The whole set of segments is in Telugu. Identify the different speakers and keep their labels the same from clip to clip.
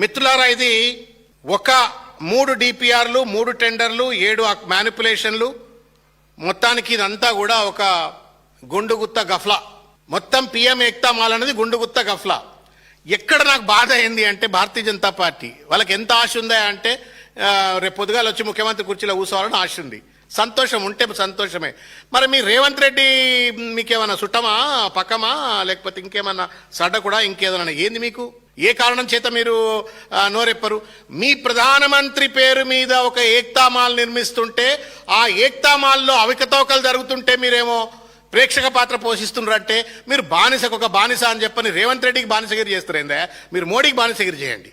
Speaker 1: మిత్రులారా, ఇది ఒక 3 డిపిఆర్లు, 3 టెండర్లు, 7 మ్యానిపులేషన్లు, మొత్తానికి ఇదంతా కూడా ఒక గుండుగుత్త గఫ్లా. మొత్తం పిఎం ఏక్తా మాల్ అనేది గుండుగుత్త గఫ్లా. ఎక్కడ నాకు బాధ అయింది అంటే భారతీయ జనతా పార్టీ వాళ్ళకి ఎంత ఆశ ఉందా అంటే రేపు పొద్దుగాలు వచ్చి ముఖ్యమంత్రి కుర్చీలో కూర్చోవాలని ఆశ ఉంది. సంతోషం ఉంటే సంతోషమే. మరి మీ రేవంత్ రెడ్డి మీకేమన్నా చుట్టమా, పక్కమా, లేకపోతే ఇంకేమన్నా సడ్డ కూడా ఇంకేదన్నా ఏంది మీకు? ఏ కారణం చేత మీరు నోరెప్పరు? మీ ప్రధానమంత్రి పేరు మీద ఒక ఏక్తా మాల్ నిర్మిస్తుంటే ఆ ఏక్తా మాల్లో అవకతవకలు జరుగుతుంటే మీరేమో ప్రేక్షక పాత్ర పోషిస్తున్నారంటే మీరు బానిసకు ఒక బానిస అని చెప్పని రేవంత్ రెడ్డికి బానిసగిరి చేస్తారేందా? మీరు మోడీకి బానిసగిరి చేయండి.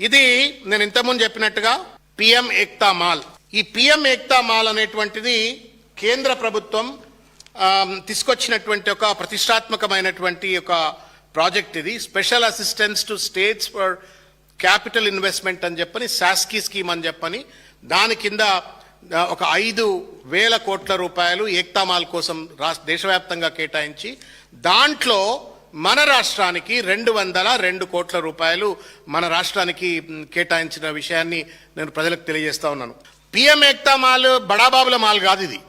Speaker 1: ఇది నేను ఇంతకుముందు చెప్పినట్టుగా పిఎం ఏక్తా మాల్. ఈ పిఎం ఏక్తా మాల్ అనేటువంటిది కేంద్ర ప్రభుత్వం తీసుకొచ్చినటువంటి ఒక ప్రతిష్టాత్మకమైనటువంటి ఒక ప్రాజెక్ట్. ఇది special assistance to states for capital investment అని చెప్పని, శాస్కీ స్కీమ్ అని చెప్పని, దాని కింద ఒక 5,000 కోట్ల రూపాయలు ఏక్తా మాల్ కోసం దేశవ్యాప్తంగా కేటాయించి దాంట్లో మన రాష్ట్రానికి 202 కోట్ల రూపాయలు మన రాష్ట్రానికి కేటాయించిన విషయాన్ని నేను ప్రజలకు తెలియజేస్తా ఉన్నాను. పిఎం ఏక్తా మాల్ బడాబాబుల మాల్ కాదు, ఇది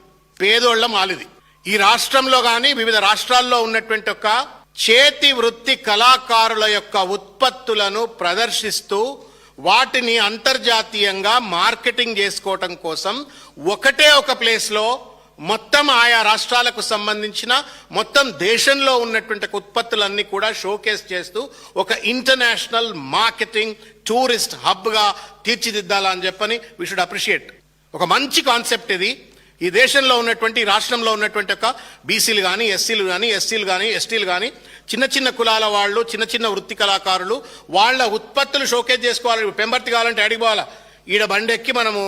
Speaker 1: పేదోళ్ల మాల్. ఇది ఈ రాష్ట్రంలో కానీ వివిధ రాష్ట్రాల్లో ఉన్నటువంటి ఒక చేతి వృత్తి కళాకారుల యొక్క ఉత్పత్తులను ప్రదర్శిస్తూ వాటిని అంతర్జాతీయంగా మార్కెటింగ్ చేసుకోవటం కోసం ఒకటే ఒక ప్లేస్లో మొత్తం ఆయా రాష్ట్రాలకు సంబంధించిన మొత్తం దేశంలో ఉన్నటువంటి ఉత్పత్తులన్నీ కూడా షోకేస్ చేస్తూ ఒక ఇంటర్నేషనల్ మార్కెటింగ్ టూరిస్ట్ హబ్గా తీర్చిదిద్దాలని చెప్పని వీ షుడ్ అప్రిషియేట్. ఒక మంచి కాన్సెప్ట్ ఇది. ఈ దేశంలో ఉన్నటువంటి, రాష్ట్రంలో ఉన్నటువంటి ఒక బీసీలు కానీ, ఎస్సీలు కానీ, ఎస్టీలు కానీ, ఎస్టీలు కానీ, చిన్న చిన్న కులాల వాళ్ళు, చిన్న చిన్న వృత్తి కళాకారులు వాళ్ళ ఉత్పత్తులు షోకేజ్ చేసుకోవాలి. పెంబర్తి కావాలంటే అడిగి పోవాలా? ఈడ బండెక్కి మనము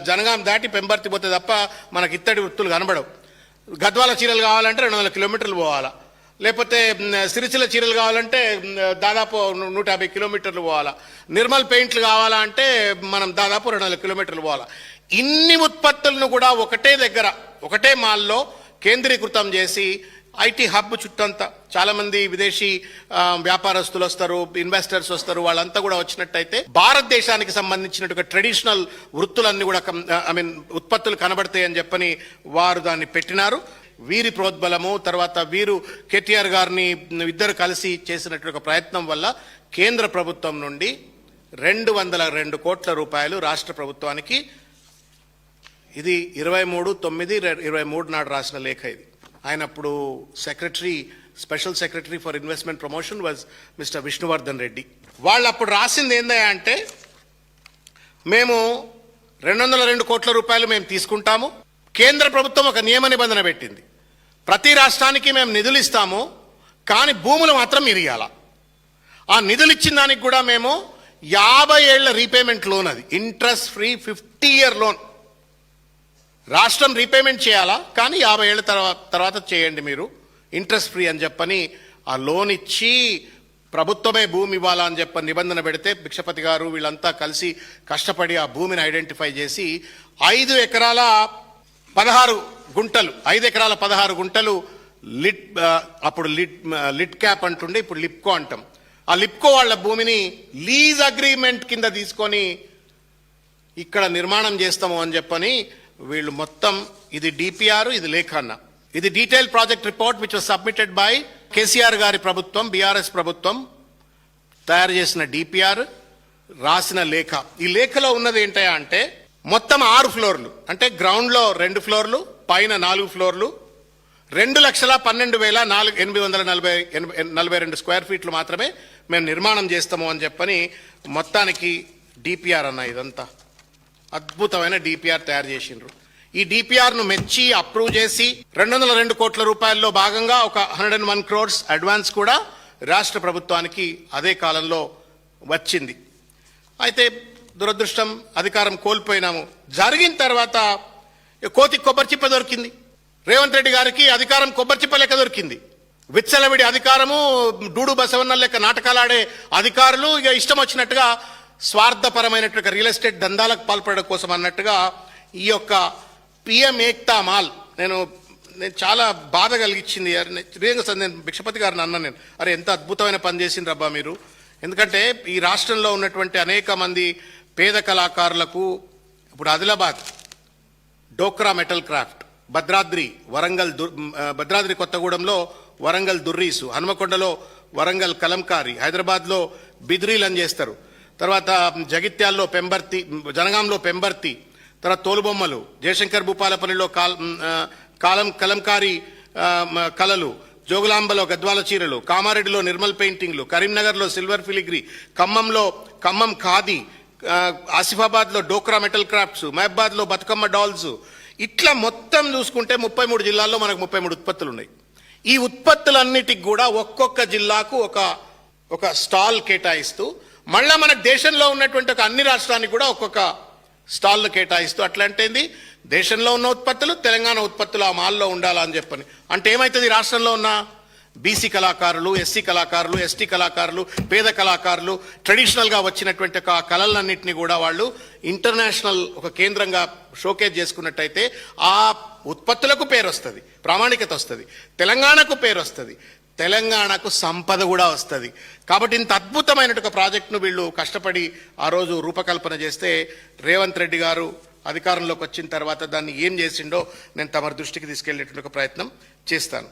Speaker 1: జనగాం దాటి పెంబర్తి పోతే తప్ప మనకి ఇత్తడి వృత్తులు కనబడవు. గద్వాల చీరలు కావాలంటే 200 కిలోమీటర్లు పోవాలా, లేకపోతే సిరిసిల్ల చీరలు కావాలంటే దాదాపు 150 కిలోమీటర్లు పోవాలా, నిర్మల్ పెయింట్లు కావాలా అంటే మనం దాదాపు 200 కిలోమీటర్లు పోవాలా. ఇన్ని ఉత్పత్తులను కూడా ఒకటే దగ్గర, ఒకటే మాల్లో కేంద్రీకృతం చేసి ఐటీ హబ్ చుట్టంతా చాలా మంది విదేశీ వ్యాపారస్తులు వస్తారు, ఇన్వెస్టర్స్ వస్తారు. వాళ్ళంతా కూడా వచ్చినట్టయితే భారతదేశానికి సంబంధించినటువంటి ట్రెడిషనల్ వృత్తులన్నీ కూడా ఉత్పత్తులు కనబడతాయి అని చెప్పని వారు దాన్ని పెట్టినారు. వీరి ప్రోద్బలము, తర్వాత వీరు కేటీఆర్ గారిని ఇద్దరు కలిసి చేసినటువంటి ఒక ప్రయత్నం వల్ల కేంద్ర ప్రభుత్వం నుండి 202 కోట్ల రూపాయలు రాష్ట్ర ప్రభుత్వానికి, ఇది 23/9/23 నాడు రాసిన లేఖ. ఇది ఆయన అప్పుడు secretary, special secretary for investment promotion was mister Vishnuvardhan Reddy. వాళ్ళు అప్పుడు రాసింది ఏందా అంటే, మేము 202 కోట్ల రూపాయలు మేము తీసుకుంటాము. కేంద్ర ప్రభుత్వం ఒక నియమ నిబంధన పెట్టింది, ప్రతి రాష్ట్రానికి మేము నిధులు ఇస్తాము, కానీ భూములు మాత్రం మీరు ఇవ్వాల. ఆ నిధులు ఇచ్చిన దానికి కూడా మేము 50 ఏళ్ల రీపేమెంట్ లోన్, అది ఇంట్రెస్ట్ ఫ్రీ 50 ఇయర్ లోన్. రాష్ట్రం రీపేమెంట్ చేయాలా, కానీ 50 ఏళ్ల తర్వాత చేయండి మీరు, ఇంట్రెస్ట్ ఫ్రీ అని చెప్పని ఆ లోన్ ఇచ్చి ప్రభుత్వమే భూమి ఇవ్వాలా అని చెప్పని నిబంధన పెడితే భిక్షపతి గారు వీళ్ళంతా కలిసి కష్టపడి ఆ భూమిని ఐడెంటిఫై చేసి 5 ఎకరాల 16 గుంటలు, 5 ఎకరాల 16 గుంటలు అప్పుడు లిడ్ క్యాప్ అంటుండే, ఇప్పుడు లిప్కో అంటాం. ఆ లిప్కో వాళ్ళ భూమిని లీజ్ అగ్రిమెంట్ కింద తీసుకొని ఇక్కడ నిర్మాణం చేస్తాము అని చెప్పని వీళ్ళు మొత్తం, ఇది డిపిఆర్, ఇది లేఖన్న, ఇది detail project report which was submitted by KCR గారి ప్రభుత్వం, బీఆర్ఎస్ ప్రభుత్వం తయారు చేసిన డిపిఆర్, రాసిన లేఖ. ఈ లేఖలో ఉన్నది ఏంటంటే అంటే మొత్తం 6 ఫ్లోర్లు, అంటే గ్రౌండ్ లో 2 ఫ్లోర్లు, పైన 4 ఫ్లోర్లు, 2,12,842 స్క్వేర్ ఫీట్లు మాత్రమే మేము నిర్మాణం చేస్తాము అని చెప్పని మొత్తానికి డిపిఆర్ అన్న ఇదంతా అద్భుతమైన డిపిఆర్ తయారు చేసిండ్రు. ఈ డిపిఆర్ ను మెచ్చి అప్రూవ్ చేసి 202 కోట్ల రూపాయల్లో భాగంగా ఒక 101 crores అడ్వాన్స్ కూడా రాష్ట్ర ప్రభుత్వానికి అదే కాలంలో వచ్చింది. అయితే దురదృష్టం, అధికారం కోల్పోయినాము. జరిగిన తర్వాత కోతికి కొబ్బరి చిప్ప దొరికింది. రేవంత్ రెడ్డి గారికి అధికారం కొబ్బరి చిప్ప లెక్క దొరికింది. విచ్చలవిడి అధికారము, డూడు బసవన్న లెక్క నాటకాలాడే అధికారులు ఇక ఇష్టం వచ్చినట్టుగా స్వార్థపరమైనటువంటి రియల్ ఎస్టేట్ దందాలకు పాల్పడడం కోసం అన్నట్టుగా ఈ యొక్క పిఎం ఏక్తా మాల్ నేను చాలా బాధ కలిగించింది. నేను భిక్షపతి గారిని అన్నాను, నేను అరే ఎంత అద్భుతమైన పని చేసిండ్రు అబ్బా మీరు, ఎందుకంటే ఈ రాష్ట్రంలో ఉన్నటువంటి అనేక మంది పేద కళాకారులకు ఇప్పుడు ఆదిలాబాద్ డోక్రా మెటల్ క్రాఫ్ట్, భద్రాద్రి భద్రాద్రి కొత్తగూడెంలో వరంగల్ దుర్రీసు, హనుమకొండలో వరంగల్ కలంకారి, హైదరాబాద్లో బిద్రీలు అని చేస్తారు. తర్వాత జగిత్యాల్లో పెంబర్తి, జనగాంలో పెంబర్తి, తర్వాత తోలుబొమ్మలు, జయశంకర్ భూపాలపల్లిలో కలంకారి కళలు, జోగులాంబలో గద్వాల చీరలు, కామారెడ్డిలో నిర్మల్ పెయింటింగ్లు, కరీంనగర్లో సిల్వర్ ఫిలిగ్రీ, ఖమ్మం ఖాదీ, ఆసిఫాబాద్లో డోక్రా మెటల్ క్రాఫ్ట్స్, మహబాద్లో బతుకమ్మ డాల్స్. ఇట్లా మొత్తం చూసుకుంటే 33 జిల్లాల్లో మనకు 33 ఉత్పత్తులు ఉన్నాయి. ఈ ఉత్పత్తులన్నిటికి కూడా ఒక్కొక్క జిల్లాకు ఒక స్టాల్ కేటాయిస్తూ, మళ్ళా మనకు దేశంలో ఉన్నటువంటి అన్ని రాష్ట్రానికి కూడా ఒక్కొక్క స్టాల్ను కేటాయిస్తూ, అట్లాంటిది దేశంలో ఉన్న ఉత్పత్తులు తెలంగాణ ఉత్పత్తులు ఆ మాల్లో ఉండాలా అని చెప్పని. అంటే ఏమవుతుంది, రాష్ట్రంలో ఉన్న బీసీ కళాకారులు, ఎస్సీ కళాకారులు, ఎస్టీ కళాకారులు, పేద కళాకారులు, ట్రెడిషనల్గా వచ్చినటువంటి కళలన్నింటినీ కూడా వాళ్ళు ఇంటర్నేషనల్ ఒక కేంద్రంగా షోకేజ్ చేసుకున్నట్టయితే ఆ ఉత్పత్తులకు పేరు వస్తుంది, ప్రామాణికత వస్తుంది, తెలంగాణకు పేరు వస్తుంది, తెలంగాణకు సంపద కూడా వస్తుంది. కాబట్టి ఇంత అద్భుతమైన ఒక ప్రాజెక్టును వీళ్ళు కష్టపడి ఆ రోజు రూపకల్పన చేస్తే రేవంత్ రెడ్డి గారు అధికారంలోకి వచ్చిన తర్వాత దాన్ని ఏం చేసిండో నేను తమ దృష్టికి తీసుకెళ్లేటువంటి ఒక ప్రయత్నం చేస్తాను.